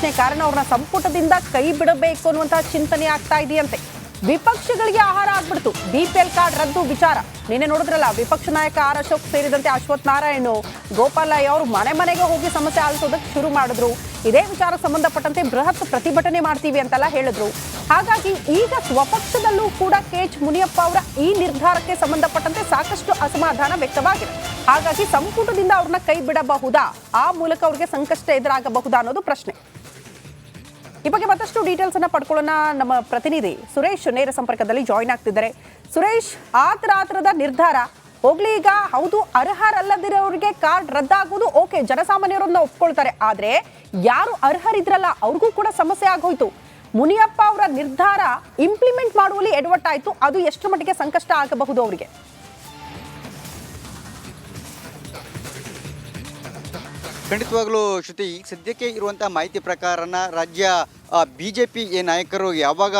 ಪ್ರಶ್ನೆ. ಕಾರಣ ಅವ್ರನ್ನ ಸಂಪುಟದಿಂದ ಕೈ ಬಿಡಬೇಕು ಅನ್ನುವಂತಹ ಚಿಂತನೆ ಆಗ್ತಾ ಇದೆಯಂತೆ. ವಿಪಕ್ಷಗಳಿಗೆ ಆಹಾರ ಆಗ್ಬಿಡ್ತು ಬಿಪಿಎಲ್ ಕಾರ್ಡ್ ರದ್ದು ವಿಚಾರ. ನಿನ್ನೆ ನೋಡಿದ್ರಲ್ಲ, ವಿಪಕ್ಷ ನಾಯಕ ಆರ್ ಅಶೋಕ್ ಸೇರಿದಂತೆ ಅಶ್ವಥ್ ನಾರಾಯಣ್, ಗೋಪಾಲಯ್ಯ ಅವರು ಮನೆ ಮನೆಗೆ ಹೋಗಿ ಸಮಸ್ಯೆ ಆಲಿಸೋದಕ್ಕೆ ಶುರು ಮಾಡಿದ್ರು. ಇದೇ ವಿಚಾರಕ್ಕೆ ಸಂಬಂಧಪಟ್ಟಂತೆ ಬೃಹತ್ ಪ್ರತಿಭಟನೆ ಮಾಡ್ತೀವಿ ಅಂತೆಲ್ಲ ಹೇಳಿದ್ರು. ಹಾಗಾಗಿ ಈಗ ಸ್ವಪಕ್ಷದಲ್ಲೂ ಕೂಡ ಕೆಎಚ್ ಮುನಿಯಪ್ಪ ಅವರ ಈ ನಿರ್ಧಾರಕ್ಕೆ ಸಂಬಂಧಪಟ್ಟಂತೆ ಸಾಕಷ್ಟು ಅಸಮಾಧಾನ ವ್ಯಕ್ತವಾಗಿದೆ. ಹಾಗಾಗಿ ಸಂಪುಟದಿಂದ ಅವ್ರನ್ನ ಕೈ ಬಿಡಬಹುದಾ, ಆ ಮೂಲಕ ಅವ್ರಿಗೆ ಸಂಕಷ್ಟ ಎದುರಾಗಬಹುದಾ ಅನ್ನೋದು ಪ್ರಶ್ನೆ. ಈ ಬಗ್ಗೆ ಮತ್ತಷ್ಟು ಡೀಟೇಲ್ಸ್ ಅನ್ನ ಪಡ್ಕೊಳ್ಳೋಣ. ನಮ್ಮ ಪ್ರತಿನಿಧಿ ಸುರೇಶ್ ನೇರ ಸಂಪರ್ಕದಲ್ಲಿ ಜಾಯಿನ್ ಆಗ್ತಿದ್ದಾರೆ. ಸುರೇಶ್, ಆತರದ ನಿರ್ಧಾರ ಹೋಗ್ಲಿ, ಈಗ ಹೌದು ಅರ್ಹರಲ್ಲದಿರೋರಿಗೆ ಕಾರ್ಡ್ ರದ್ದಾಗುವುದು ಓಕೆ, ಜನಸಾಮಾನ್ಯರನ್ನ ಒಪ್ಕೊಳ್ತಾರೆ. ಆದ್ರೆ ಯಾರು ಅರ್ಹರಿದ್ರಲ್ಲ ಅವ್ರಿಗೂ ಕೂಡ ಸಮಸ್ಯೆ ಆಗೋಯ್ತು. ಮುನಿಯಪ್ಪ ಅವರ ನಿರ್ಧಾರ ಇಂಪ್ಲಿಮೆಂಟ್ ಮಾಡುವಲ್ಲಿ ಎಡವಟ್ಟಾಯ್ತು. ಅದು ಎಷ್ಟು ಮಟ್ಟಿಗೆ ಸಂಕಷ್ಟ ಆಗಬಹುದು ಅವರಿಗೆ? ಖಂಡಿತವಾಗ್ಲೂ ಶ್ರುತಿ, ಈಗ ಸದ್ಯಕ್ಕೆ ಇರುವಂಥ ಮಾಹಿತಿ ಪ್ರಕಾರನ ರಾಜ್ಯ ಬಿಜೆಪಿ ನಾಯಕರು ಯಾವಾಗ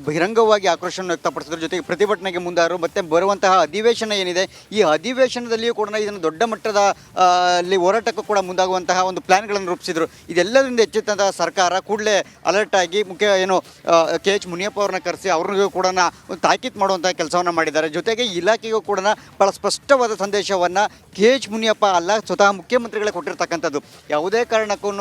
ಬಹಿರಂಗವಾಗಿ ಆಕ್ರೋಶವನ್ನು ವ್ಯಕ್ತಪಡಿಸಿದ್ರ, ಜೊತೆಗೆ ಪ್ರತಿಭಟನೆಗೆ ಮುಂದಾರು. ಮತ್ತು ಬರುವಂತಹ ಅಧಿವೇಶನ ಏನಿದೆ, ಈ ಅಧಿವೇಶನದಲ್ಲಿಯೂ ಕೂಡ ಇದನ್ನು ದೊಡ್ಡ ಮಟ್ಟದ ಅಲ್ಲಿ ಹೋರಾಟಕ್ಕೂ ಕೂಡ ಮುಂದಾಗುವಂತಹ ಒಂದು ಪ್ಲ್ಯಾನ್ಗಳನ್ನು ರೂಪಿಸಿದರು. ಇದೆಲ್ಲದರಿಂದ ಎಚ್ಚೆತ್ತಂತಹ ಸರ್ಕಾರ ಕೂಡಲೇ ಅಲರ್ಟ್ ಆಗಿ ಕೆಎಚ್ ಮುನಿಯಪ್ಪ ಅವ್ರನ್ನ ಕರೆಸಿ ಅವ್ರಿಗೂ ಕೂಡ ಒಂದು ತಾಕೀತು ಮಾಡುವಂತಹ ಕೆಲಸವನ್ನು ಮಾಡಿದ್ದಾರೆ. ಜೊತೆಗೆ ಇಲಾಖೆಗೂ ಕೂಡ ಭಾಳ ಸ್ಪಷ್ಟವಾದ ಸಂದೇಶವನ್ನು ಕೆಎಚ್ ಮುನಿಯಪ್ಪ ಅಲ್ಲ, ಸ್ವತಃ ಮುಖ್ಯಮಂತ್ರಿಗಳೇ ಕೊಟ್ಟಿರ್ತಕ್ಕಂಥದ್ದು. ಯಾವುದೇ ಕಾರಣಕ್ಕೂ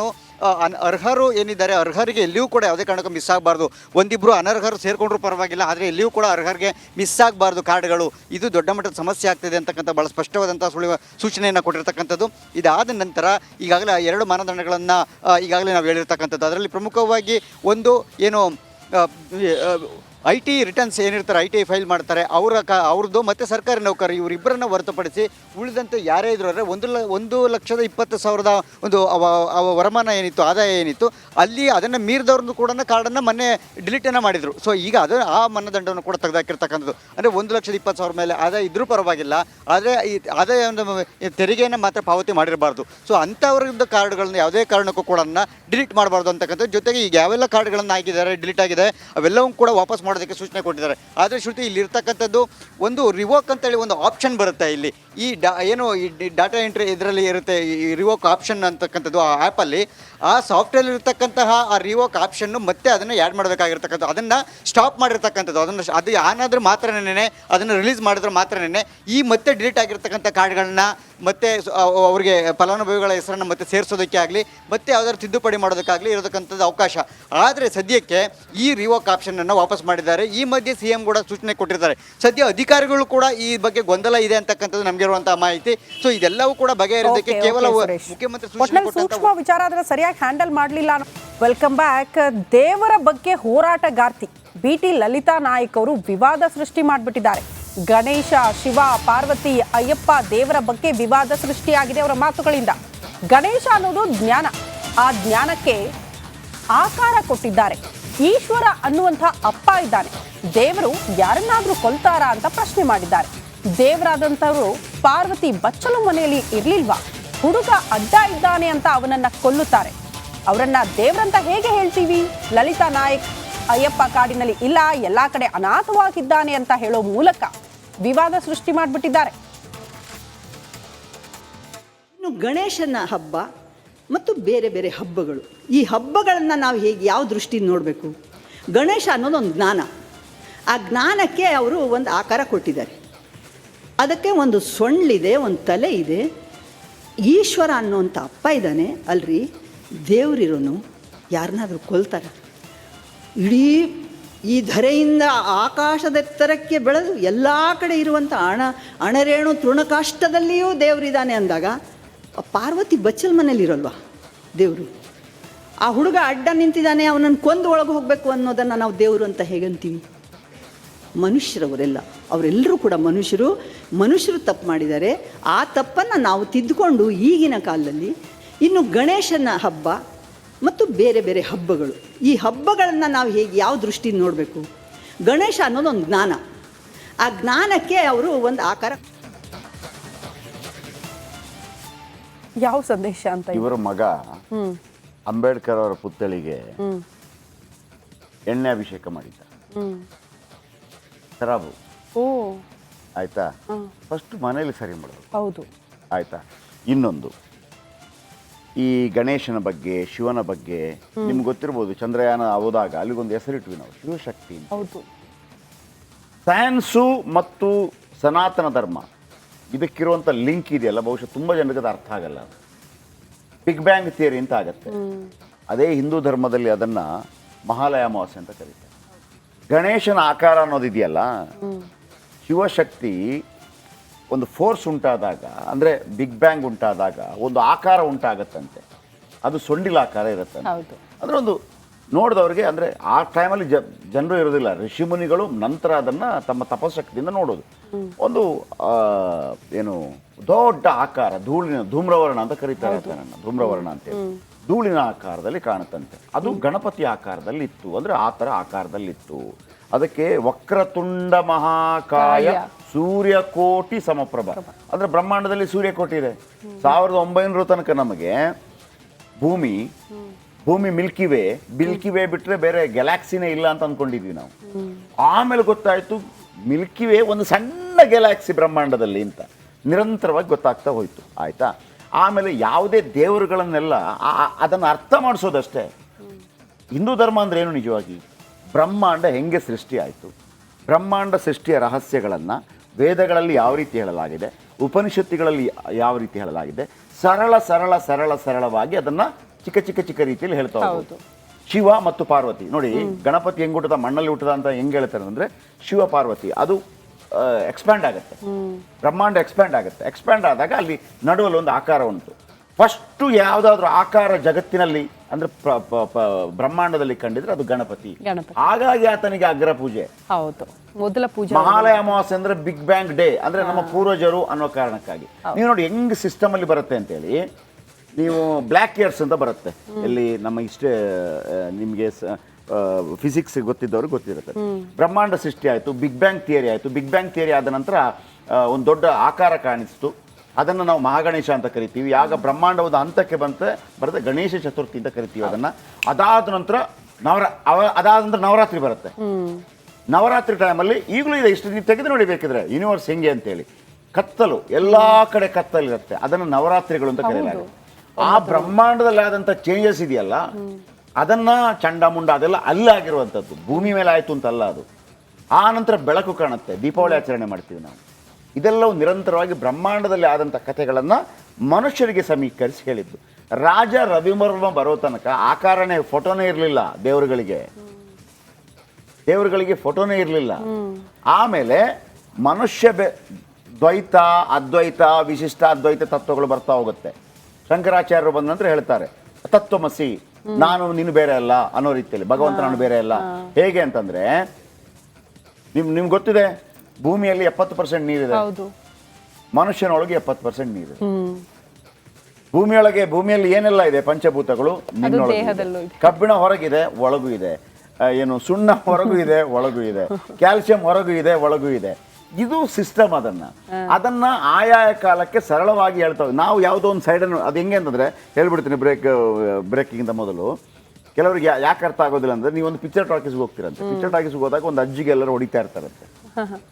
ಅರ್ಹರು ಏನಿದ್ದಾರೆ, ಅರ್ಹರಿಗೆ ಎಲ್ಲಿಯೂ ಕೂಡ ಯಾವುದೇ ಕಾರಣಕ್ಕೂ ಮಿಸ್ ಆಗಬಾರ್ದು. ಒಂದಿಬ್ಬರು ಅನರ್ಹರು ಸೇರಿಕೊಂಡ್ರೂ ಪರವಾಗಿಲ್ಲ, ಆದರೆ ಎಲ್ಲಿಯೂ ಕೂಡ ಅರ್ಹರಿಗೆ ಮಿಸ್ ಆಗಬಾರ್ದು ಕಾರ್ಡ್ಗಳು. ಇದು ದೊಡ್ಡ ಮಟ್ಟದ ಸಮಸ್ಯೆ ಆಗ್ತಿದೆ ಅಂತಕ್ಕಂಥ ಭಾಳ ಸ್ಪಷ್ಟವಾದಂಥ ಸೂಚನೆಯನ್ನು ಕೊಟ್ಟಿರ್ತಕ್ಕಂಥದ್ದು. ಇದಾದ ನಂತರ ಈಗಾಗಲೇ 2 ಮಾನದಂಡಗಳನ್ನು ಈಗಾಗಲೇ ನಾವು ಹೇಳಿರ್ತಕ್ಕಂಥದ್ದು. ಅದರಲ್ಲಿ ಪ್ರಮುಖವಾಗಿ ಒಂದು ಏನು IT ರಿಟರ್ನ್ಸ್ ಏನಿರ್ತಾರೆ, IT ಫೈಲ್ ಮಾಡ್ತಾರೆ ಅವ್ರದ್ದು ಮತ್ತು ಸರ್ಕಾರಿ ನೌಕರರು ಇವರಿಬ್ಬರನ್ನು ಹೊರತುಪಡಿಸಿ ಉಳಿದಂತೆ ಯಾರೇ ಇದ್ರು ಅಂದರೆ 1,20,000 ಒಂದು ವರಮಾನ ಏನಿತ್ತು, ಆದಾಯ ಏನಿತ್ತು, ಅಲ್ಲಿ ಅದನ್ನು ಮೀರಿದವ್ರದ್ದು ಕೂಡ ಕಾರ್ಡನ್ನು ಮೊನ್ನೆ ಡಿಲೀಟನ್ನು ಮಾಡಿದರು. ಸೊ ಈಗ ಆ ಮಾನದಂಡವನ್ನು ಕೂಡ ತೆಗೆದಾಕಿರ್ತಕ್ಕಂಥದ್ದು. ಅಂದರೆ 1,20,000 ಮೇಲೆ ಆದಾಯ ಇದ್ರೂ ಪರವಾಗಿಲ್ಲ, ಆದರೆ ಈ ಆದಾಯವನ್ನು ತೆರಿಗೆಯನ್ನು ಮಾತ್ರ ಪಾವತಿ ಮಾಡಿರಬಾರ್ದು. ಸೊ ಅಂಥವ್ರದ್ದು ಕಾರ್ಡ್ಗಳನ್ನ ಯಾವುದೇ ಕಾರಣಕ್ಕೂ ಕೂಡ ಡಿಲೀಟ್ ಮಾಡಬಾರ್ದು ಅಂತಕ್ಕಂಥದ್ದು. ಜೊತೆಗೆ ಈಗ ಯಾವೆಲ್ಲ ಕಾರ್ಡ್ಗಳನ್ನು ಹಾಕಿದ್ದಾರೆ, ಡಿಲೀಟ್ ಆಗಿದೆ, ಅವೆಲ್ಲವೂ ಕೂಡ ವಾಪಸ್ ಮಾಡೋದಕ್ಕೆ ಸೂಚನೆ ಕೊಟ್ಟಿದ್ದಾರೆ. ಆದರೆ ಶ್ರುತಿ, ಇಲ್ಲಿ ಇರ್ತಕ್ಕಂಥದ್ದು ಒಂದು ರಿವೋಕ್ ಅಂತೇಳಿ ಒಂದು ಆಪ್ಷನ್ ಬರುತ್ತೆ. ಇಲ್ಲಿ ಈ ಡಾಟಾ ಎಂಟ್ರಿ ಇದರಲ್ಲಿ ಇರುತ್ತೆ, ಈ ರಿವೋಕ್ ಆಪ್ಷನ್ ಅಂತಕ್ಕಂಥದ್ದು ಆ ಆ್ಯಪಲ್ಲಿ, ಆ ಸಾಫ್ಟ್ವೇರ್ ಇರ್ತಕ್ಕಂತಹ ಆ ರಿವೋಕ್ ಆಪ್ಷನ್ನು ಮತ್ತೆ ಅದನ್ನು ಆ್ಯಡ್ ಮಾಡಬೇಕಾಗಿರ್ತಕ್ಕಂಥದ್ದು, ಅದನ್ನು ಸ್ಟಾಪ್ ಮಾಡಿರ್ತಕ್ಕಂಥದ್ದು. ಅದು ಆನಾದರೂ ಮಾತ್ರನೇ, ಅದನ್ನು ರಿಲೀಸ್ ಮಾಡಿದ್ರೆ ಮಾತ್ರನೇ ಈ ಮತ್ತೆ ಡಿಲೀಟ್ ಆಗಿರ್ತಕ್ಕಂಥ ಕಾರ್ಡ್ಗಳನ್ನ ಮತ್ತೆ ಅವರಿಗೆ ಫಲಾನುಭವಿಗಳ ಹೆಸರನ್ನು ಮತ್ತೆ ಸೇರಿಸೋದಕ್ಕೆ ಆಗಲಿ, ಮತ್ತೆ ಯಾವುದಾದ್ರು ತಿದ್ದುಪಡಿ ಮಾಡೋದಕ್ಕಾಗಲಿ ಇರತಕ್ಕಂಥದ್ದು ಅವಕಾಶ. ಆದರೆ ಸದ್ಯಕ್ಕೆ ಈ ರಿವೋಕ್ ಆಪ್ಷನನ್ನು ವಾಪಸ್ ಮಾಡಿದ್ದಾರೆ. ಈ ಮಧ್ಯೆ CM ಕೂಡ ಸೂಚನೆ ಕೊಟ್ಟಿರ್ತಾರೆ. ಸದ್ಯ ಅಧಿಕಾರಿಗಳು ಕೂಡ ಈ ಬಗ್ಗೆ ಗೊಂದಲ ಇದೆ ಅಂತಕ್ಕಂಥದ್ದು ನಮಗೆ ಇರುವಂತಹ ಮಾಹಿತಿ. ಸೊ ಇದೆಲ್ಲವೂ ಕೂಡ ಬಗೆಹರಿಯೋದಕ್ಕೆ ಕೇವಲ ಮುಖ್ಯಮಂತ್ರಿ ಸೂಕ್ಷ್ಮ ವಿಚಾರ ಆದರೆ ಸರಿಯಾಗಿ ಹ್ಯಾಂಡಲ್ ಮಾಡಲಿಲ್ಲ. Welcome back. ದೇವರ ಬಗ್ಗೆ ಹೋರಾಟಗಾರ್ತಿ BT ಲಲಿತಾ ನಾಯಕ್ ಅವರು ವಿವಾದ ಸೃಷ್ಟಿ ಮಾಡಿಬಿಟ್ಟಿದ್ದಾರೆ. ಗಣೇಶ, ಶಿವ, ಪಾರ್ವತಿ, ಅಯ್ಯಪ್ಪ ದೇವರ ಬಗ್ಗೆ ವಿವಾದ ಸೃಷ್ಟಿಯಾಗಿದೆ ಅವರ ಮಾತುಗಳಿಂದ. ಗಣೇಶ ಅನ್ನೋದು ಜ್ಞಾನ, ಆ ಜ್ಞಾನಕ್ಕೆ ಆಕಾರ ಕೊಟ್ಟಿದ್ದಾರೆ. ಈಶ್ವರ ಅನ್ನುವಂಥ ಅಪ್ಪ ಇದ್ದಾನೆ, ದೇವರು ಯಾರನ್ನಾದ್ರೂ ಕೊಲ್ತಾರಾ ಅಂತ ಪ್ರಶ್ನೆ ಮಾಡಿದ್ದಾರೆ. ದೇವರಾದಂಥವರು ಪಾರ್ವತಿ ಬಚ್ಚಲು ಮನೆಯಲ್ಲಿ ಇರ್ಲಿಲ್ವಾ? ಹುಡುಗ ಅಡ್ಡ ಇದ್ದಾನೆ ಅಂತ ಅವನನ್ನ ಕೊಲ್ಲುತ್ತಾರೆ. ಅವರನ್ನ ದೇವರಂತ ಹೇಗೆ ಹೇಳ್ತೀವಿ? ಲಲಿತಾ ನಾಯಕ್ ಅಯ್ಯಪ್ಪ ಕಾಡಿನಲ್ಲಿ ಇಲ್ಲ, ಎಲ್ಲಾ ಕಡೆ ಅನಾಥವಾಗಿದ್ದಾನೆ ಅಂತ ಹೇಳೋ ಮೂಲಕ ವಿವಾದ ಸೃಷ್ಟಿ ಮಾಡಿಬಿಟ್ಟಿದ್ದಾರೆ. ಇನ್ನು ಗಣೇಶನ ಹಬ್ಬ ಮತ್ತು ಬೇರೆ ಬೇರೆ ಹಬ್ಬಗಳು, ಈ ಹಬ್ಬಗಳನ್ನು ನಾವು ಹೇಗೆ ಯಾವ ದೃಷ್ಟಿಯಿಂದ ನೋಡಬೇಕು? ಗಣೇಶ ಅನ್ನೋದು ಒಂದು ಜ್ಞಾನ, ಆ ಜ್ಞಾನಕ್ಕೆ ಅವರು ಒಂದು ಆಕಾರ ಕೊಟ್ಟಿದ್ದಾರೆ. ಅದಕ್ಕೆ ಒಂದು ಸೊಂಡ್ಲಿದೆ, ಒಂದು ತಲೆ ಇದೆ. ಈಶ್ವರ ಅನ್ನೋಂಥ ಅಪ್ಪ ಇದ್ದಾನೆ ಅಲ್ರಿ, ದೇವರಿರೋನು ಯಾರನ್ನಾದರೂ ಕೊಲ್ತಾರೆ? ಇಡೀ ಈ ಧರೆಯಿಂದ ಆಕಾಶದೆತ್ತರಕ್ಕೆ ಬೆಳೆದು ಎಲ್ಲ ಕಡೆ ಇರುವಂಥ ಅಣರೇಣು ತೃಣಕಾಷ್ಟದಲ್ಲಿಯೂ ದೇವರಿದ್ದಾನೆ ಅಂದಾಗ ಪಾರ್ವತಿ ಬಚ್ಚಲ್ ಮನೇಲಿರೋಲ್ವ ದೇವರು? ಆ ಹುಡುಗ ಅಡ್ಡ ನಿಂತಿದ್ದಾನೆ, ಅವನನ್ನು ಕೊಂದು ಒಳಗೆ ಹೋಗಬೇಕು ಅನ್ನೋದನ್ನು ನಾವು ದೇವರು ಅಂತ ಹೇಗಂತೀವಿ? ಮನುಷ್ಯರವರೆಲ್ಲ, ಅವರೆಲ್ಲರೂ ಕೂಡ ಮನುಷ್ಯರು ತಪ್ಪು ಮಾಡಿದ್ದಾರೆ. ಆ ತಪ್ಪನ್ನು ನಾವು ತಿದ್ದುಕೊಂಡು ಈಗಿನ ಕಾಲದಲ್ಲಿ ಇನ್ನು ಗಣೇಶನ ಹಬ್ಬ ಮತ್ತು ಬೇರೆ ಬೇರೆ ಹಬ್ಬಗಳು, ಈ ಹಬ್ಬಗಳನ್ನು ನಾವು ಹೇಗೆ ಯಾವ ದೃಷ್ಟಿಯಿಂದ ನೋಡಬೇಕು? ಗಣೇಶ ಅನ್ನೋದು ಒಂದು ಜ್ಞಾನ, ಆ ಜ್ಞಾನಕ್ಕೆ ಅವರು ಒಂದು ಆಕಾರ. ಯಾವ ಸಂದೇಶ ಅಂತ? ಇವರ ಮಗ ಅಂಬೇಡ್ಕರ್ ಅವರ ಪುತ್ಥಳಿಗೆ ಎಣ್ಣೆ ಅಭಿಷೇಕ ಮಾಡಿದ್ದ, ಖರಾಬು ಆಯ್ತಾ? ಫಸ್ಟ್ ಮನೇಲಿ ಸರಿ ಮಾಡೋದು, ಹೌದು ಆಯ್ತಾ? ಇನ್ನೊಂದು ಈ ಗಣೇಶನ ಬಗ್ಗೆ, ಶಿವನ ಬಗ್ಗೆ ನಿಮ್ಗೆ ಗೊತ್ತಿರ್ಬೋದು, ಚಂದ್ರಯಾನ ಹೋದಾಗ ಅಲ್ಲಿಗೊಂದು ಹೆಸರಿಟ್ವಿ ನಾವು, ಶಿವಶಕ್ತಿ. ಹೌದು. ಸೈನ್ಸು ಮತ್ತು ಸನಾತನ ಧರ್ಮ ಇದಕ್ಕಿರುವಂಥ ಲಿಂಕ್ ಇದೆಯಲ್ಲ, ಬಹುಶಃ ತುಂಬ ಜನರಿಗೆ ಅದು ಅರ್ಥ ಆಗಲ್ಲ. ಅದು ಬಿಗ್ ಬ್ಯಾಂಗ್ ಥಿಯರಿ ಅಂತ ಆಗತ್ತೆ. ಅದೇ ಹಿಂದೂ ಧರ್ಮದಲ್ಲಿ ಅದನ್ನು ಮಹಾಲಯ ಅಮಾವಾಸ್ಯೆ ಅಂತ ಕರೀತಾರೆ. ಗಣೇಶನ ಆಕಾರ ಅನ್ನೋದಿದೆಯಲ್ಲ, ಶಿವಶಕ್ತಿ ಒಂದು ಫೋರ್ಸ್ ಉಂಟಾದಾಗ, ಅಂದರೆ ಬಿಗ್ ಬ್ಯಾಂಗ್ ಉಂಟಾದಾಗ ಒಂದು ಆಕಾರ ಉಂಟಾಗತ್ತಂತೆ. ಅದು ಸೊಂಡಿಲ ಆಕಾರ ಇರುತ್ತಂತೆ. ಅಂದರೆ ಒಂದು ನೋಡಿದವ್ರಿಗೆ, ಅಂದರೆ ಆ ಟೈಮಲ್ಲಿ ಜನರು ಇರೋದಿಲ್ಲ, ಋಷಿಮುನಿಗಳು ನಂತರ ಅದನ್ನು ತಮ್ಮ ತಪಶಕ್ತಿಯಿಂದ ನೋಡೋದು. ಒಂದು ಏನು ದೊಡ್ಡ ಆಕಾರ, ಧೂಮ್ರವರ್ಣ ಅಂತ ಕರೀತಾರೆ ನನ್ನ, ಧೂಮ್ರವರ್ಣ ಅಂತೇಳಿ, ಧೂಳಿನ ಆಕಾರದಲ್ಲಿ ಕಾಣುತ್ತಂತೆ. ಅದು ಗಣಪತಿ ಆಕಾರದಲ್ಲಿ ಇತ್ತು, ಅಂದರೆ ಆ ಥರ ಆಕಾರದಲ್ಲಿತ್ತು. ಅದಕ್ಕೆ ವಕ್ರತುಂಡ ಮಹಾಕಾಯ ಸೂರ್ಯಕೋಟಿ ಸಮಪ್ರಭ, ಅಂದರೆ ಬ್ರಹ್ಮಾಂಡದಲ್ಲಿ ಸೂರ್ಯಕೋಟಿ ಇದೆ. 1900 ತನಕ ನಮಗೆ ಭೂಮಿ ಮಿಲ್ಕಿ ವೇ ಬಿಟ್ಟರೆ ಬೇರೆ ಗ್ಯಾಲಾಕ್ಸಿನೇ ಇಲ್ಲ ಅಂತ ಅಂದ್ಕೊಂಡಿದ್ವಿ ನಾವು. ಆಮೇಲೆ ಗೊತ್ತಾಯಿತು ಮಿಲ್ಕಿ ವೇ ಒಂದು ಸಣ್ಣ ಗ್ಯಾಲಾಕ್ಸಿ ಬ್ರಹ್ಮಾಂಡದಲ್ಲಿ ಅಂತ ನಿರಂತರವಾಗಿ ಗೊತ್ತಾಗ್ತಾ ಹೋಯಿತು. ಆಯಿತಾ? ಆಮೇಲೆ ಯಾವುದೇ ದೇವರುಗಳನ್ನೆಲ್ಲ ಅದನ್ನು ಅರ್ಥ ಮಾಡಿಸೋದಷ್ಟೇ. ಹಿಂದೂ ಧರ್ಮ ಅಂದರೆ ಏನು? ನಿಜವಾಗಿ ಬ್ರಹ್ಮಾಂಡ ಹೆಂಗೆ ಸೃಷ್ಟಿ ಆಯಿತು, ಬ್ರಹ್ಮಾಂಡ ಸೃಷ್ಟಿಯ ರಹಸ್ಯಗಳನ್ನು ವೇದಗಳಲ್ಲಿ ಯಾವ ರೀತಿ ಹೇಳಲಾಗಿದೆ, ಉಪನಿಷತ್ತುಗಳಲ್ಲಿ ಯಾವ ರೀತಿ ಹೇಳಲಾಗಿದೆ, ಸರಳವಾಗಿ ಅದನ್ನು ಚಿಕ್ಕ ರೀತಿಯಲ್ಲಿ ಹೇಳ್ತಾ ಹೋಗ್ಬೋದು. ಶಿವ ಮತ್ತು ಪಾರ್ವತಿ ನೋಡಿ, ಗಣಪತಿ ಹೆಂಗೆ ಹುಟ್ಟದ, ಮಣ್ಣಲ್ಲಿ ಹುಟ್ಟದ ಅಂತ ಹೆಂಗೆ ಹೇಳ್ತಾರೆ ಅಂದರೆ, ಶಿವ ಪಾರ್ವತಿ ಅದು ಎಕ್ಸ್ಪ್ಯಾಂಡ್ ಆಗುತ್ತೆ, ಬ್ರಹ್ಮಾಂಡ ಎಕ್ಸ್ಪ್ಯಾಂಡ್ ಆದಾಗ ಅಲ್ಲಿ ನಡುವಲ್ಲಿ ಒಂದು ಆಕಾರ ಉಂಟು. ಫಸ್ಟು ಯಾವುದಾದ್ರೂ ಆಕಾರ ಜಗತ್ತಿನಲ್ಲಿ ಅಂದರೆ ಬ್ರಹ್ಮಾಂಡದಲ್ಲಿ ಕಂಡಿದ್ರೆ ಅದು ಗಣಪತಿ. ಹಾಗಾಗಿ ಆತನಿಗೆ ಅಗ್ರ ಪೂಜೆ. ಹೌದು, ಮೊದಲ ಪೂಜೆ. ಮಹಾಲಯ ಅಮಾವಾಸ್ಯೆ ಅಂದ್ರೆ ಬಿಗ್ ಬ್ಯಾಂಗ್ ಡೇ, ಅಂದ್ರೆ ನಮ್ಮ ಪೂರ್ವಜರು ಅನ್ನೋ ಕಾರಣಕ್ಕಾಗಿ. ನೀವು ನೋಡಿ ಹೆಂಗ್ ಸಿಸ್ಟಮ್ ಅಲ್ಲಿ ಬರುತ್ತೆ ಅಂತೇಳಿ, ನೀವು ಬ್ಲ್ಯಾಕ್ ಇಯರ್ಸ್ ಅಂತ ಬರುತ್ತೆ, ಇಲ್ಲಿ ನಮ್ಮ ಇಷ್ಟೇ ನಿಮಗೆ ಫಿಸಿಕ್ಸ್ ಗೊತ್ತಿದ್ದವ್ರಿಗೆ ಗೊತ್ತಿರುತ್ತೆ. ಬ್ರಹ್ಮಾಂಡ ಸೃಷ್ಟಿ ಆಯಿತು, ಬಿಗ್ ಬ್ಯಾಂಗ್ ಥಿಯರಿ ಆಯಿತು. ಬಿಗ್ ಬ್ಯಾಂಗ್ ಥಿಯರಿ ಆದ ನಂತರ ಒಂದು ದೊಡ್ಡ ಆಕಾರ ಕಾಣಿಸ್ತು, ಅದನ್ನು ನಾವು ಮಹಾಗಣೇಶ ಅಂತ ಕರಿತೀವಿ. ಆಗ ಬ್ರಹ್ಮಾಂಡ ಒಂದು ಹಂತಕ್ಕೆ ಬರುತ್ತೆ ಗಣೇಶ ಚತುರ್ಥಿ ಅಂತ ಕರಿತೀವಿ ಅದನ್ನು. ಅದಾದ ನಂತರ ನವರಾತ್ರಿ ಬರುತ್ತೆ. ನವರಾತ್ರಿ ಟೈಮಲ್ಲಿ ಈಗಲೂ ಇದೆ, ಇಷ್ಟು ನೀವು ತೆಗೆದು ನೋಡಿ ಬೇಕಿದ್ರೆ ಯೂನಿವರ್ಸ್ ಹೆಂಗೆ ಅಂತೇಳಿ, ಕತ್ತಲು ಎಲ್ಲ ಕಡೆ ಕತ್ತಲಿರುತ್ತೆ, ಅದನ್ನು ನವರಾತ್ರಿಗಳು ಅಂತ ಕರೆಯಲಾಗುತ್ತೆ. ಆ ಬ್ರಹ್ಮಾಂಡದಲ್ಲಿ ಆದಂಥ ಚೇಂಜಸ್ ಇದೆಯಲ್ಲ, ಅದನ್ನ ಚಂಡಮುಂಡ ಅದೆಲ್ಲ ಅಲ್ಲಾಗಿರುವಂಥದ್ದು, ಭೂಮಿ ಮೇಲೆ ಆಯಿತು ಅಂತಲ್ಲ ಅದು. ಆ ನಂತರ ಬೆಳಕು ಕಾಣುತ್ತೆ, ದೀಪಾವಳಿ ಆಚರಣೆ ಮಾಡ್ತೀವಿ ನಾವು. ಇದೆಲ್ಲವೂ ನಿರಂತರವಾಗಿ ಬ್ರಹ್ಮಾಂಡದಲ್ಲಿ ಆದಂಥ ಕಥೆಗಳನ್ನು ಮನುಷ್ಯರಿಗೆ ಸಮೀಕರಿಸಿ ಹೇಳಿದ್ದು. ರಾಜ ರವಿವರ್ಮ ಬರೋ ತನಕ ಆಕಾರನೇ, ಫೋಟೋನೇ ಇರಲಿಲ್ಲ ದೇವರುಗಳಿಗೆ ಫೋಟೋನೇ ಇರಲಿಲ್ಲ. ಆಮೇಲೆ ಮನುಷ್ಯ ದ್ವೈತ, ಅದ್ವೈತ, ವಿಶಿಷ್ಟ ಅದ್ವೈತ ತತ್ವಗಳು ಬರ್ತಾ ಹೋಗುತ್ತೆ. ಶಂಕರಾಚಾರ್ಯರು ಬಂದ ನಂತರ ಹೇಳ್ತಾರೆ ತತ್ವಮಸಿ, ನಾನು ನೀನು ಬೇರೆ ಅಲ್ಲ ಅನ್ನೋ ರೀತಿಯಲ್ಲಿ, ಭಗವಂತ ನಾನು ಬೇರೆ ಅಲ್ಲ. ಹೇಗೆ ಅಂತಂದ್ರೆ, ನಿಮ್ಗೆ ಗೊತ್ತಿದೆ ಭೂಮಿಯಲ್ಲಿ 70% ನೀರಿದೆ, ಮನುಷ್ಯನೊಳಗೆ 70% ನೀರಿದೆ. ಭೂಮಿಯಲ್ಲಿ ಏನೆಲ್ಲ ಇದೆ, ಪಂಚಭೂತಗಳು ನಿನ್ನೊಳಗೆ, ಕಬ್ಬಿಣ ಹೊರಗಿದೆ ಒಳಗೂ ಇದೆ, ಏನು ಸುಣ್ಣ ಹೊರಗೂ ಇದೆ ಒಳಗೂ ಇದೆ, ಕ್ಯಾಲ್ಸಿಯಂ ಹೊರಗೂ ಇದೆ ಒಳಗೂ ಇದೆ. ಇದು ಸಿಸ್ಟಮ್. ಅದನ್ನ ಆಯಾಯ ಕಾಲಕ್ಕೆ ಸರಳವಾಗಿ ಹೇಳ್ತಾವೆ. ನಾವು ಯಾವುದೋ ಒಂದು ಸೈಡನ್ನು, ಅದು ಹೆಂಗೆ ಅಂತಂದ್ರೆ ಹೇಳ್ಬಿಡ್ತೀನಿ, ಬ್ರೇಕಿಂಗಿಂತ ಮೊದಲು ಕೆಲವರಿಗೆ ಯಾಕೆ ಅರ್ಥ ಆಗೋದಿಲ್ಲ ಅಂದರೆ, ನೀವೊಂದು ಪಿಕ್ಚರ್ ಟಾಕೀಸ್ಗೆ ಹೋಗ್ತೀರಂತೆ. ಪಿಕ್ಚರ್ ಟಾಕೀಸ್ಗೆ ಹೋದಾಗ ಒಂದು ಅಜ್ಜಿಗೆ ಎಲ್ಲರೂ ಹೊಡಿತಾ ಇರ್ತಾರಂತೆ.